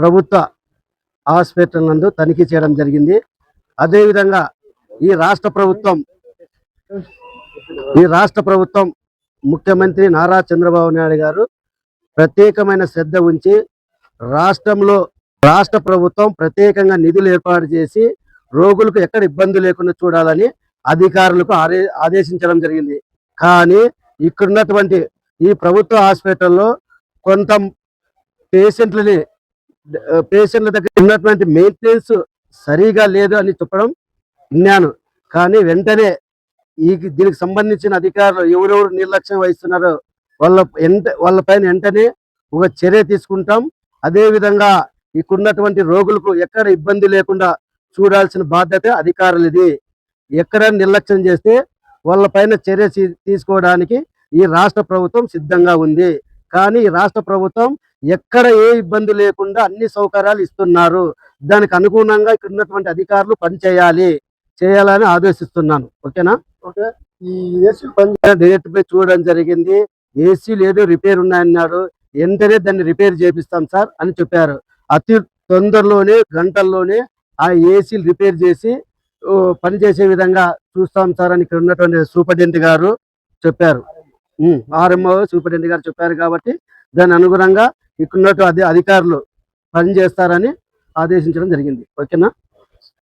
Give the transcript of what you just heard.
ప్రభుత్వ హాస్పిటల్ నందు తనిఖీ చేయడం జరిగింది. అదేవిధంగా ఈ రాష్ట్ర ప్రభుత్వం ముఖ్యమంత్రి నారా చంద్రబాబు నాయుడు గారు ప్రత్యేకమైన శ్రద్ధ ఉంచి రాష్ట్ర ప్రభుత్వం ప్రత్యేకంగా నిధులు ఏర్పాటు చేసి రోగులకు ఎక్కడ ఇబ్బంది లేకుండా చూడాలని అధికారులకు ఆదేశించడం జరిగింది. కానీ ఇక్కడున్నటువంటి ఈ ప్రభుత్వ హాస్పిటల్లో కొంత పేషెంట్ల దగ్గర ఉన్నటువంటి మెయింటెనెన్స్ సరిగా లేదు అని చెప్పడం విన్నాను. కానీ వెంటనే దీనికి సంబంధించిన అధికారులు ఎవరెవరు నిర్లక్ష్యం వహిస్తున్నారో వాళ్ళ పైన వెంటనే ఒక చర్య తీసుకుంటాం. అదేవిధంగా ఇక్కడున్నటువంటి రోగులకు ఎక్కడ ఇబ్బంది లేకుండా చూడాల్సిన బాధ్యత అధికారులది. ఎక్కడ నిర్లక్ష్యం చేస్తే వాళ్ళ పైన చర్య తీసుకోవడానికి ఈ రాష్ట్ర ప్రభుత్వం సిద్ధంగా ఉంది. కానీ ఈ రాష్ట్ర ప్రభుత్వం ఎక్కడ ఏ ఇబ్బంది లేకుండా అన్ని సౌకర్యాలు ఇస్తున్నారు. దానికి అనుగుణంగా ఇక్కడ ఉన్నటువంటి అధికారులు చేయాలని ఆదేశిస్తున్నాను. ఓకేనా? ఓకే. ఈ ఏసీ డైరెక్ట్ పై చూడడం జరిగింది. ఏసీలు ఏదో రిపేర్ ఉన్నాయన్నారు. వెంటనే దాన్ని రిపేర్ చేపిస్తాం సార్ అని చెప్పారు. అతి తొందరలోనే గంటల్లోనే ఆ ఏసీలు రిపేర్ చేసి పనిచేసే విధంగా చూస్తాం సార్ అని ఇక్కడ ఉన్నటువంటి సూపరింటెండెంట్ గారు చెప్పారు. ఆర్ఎంఓ సూపరింటెండెంట్ గారు చెప్పారు. కాబట్టి దాని అనుగుణంగా ఇక్కడ ఉన్నటువంటి అధికారులు పనిచేస్తారని ఆదేశించడం జరిగింది. ఓకేనా?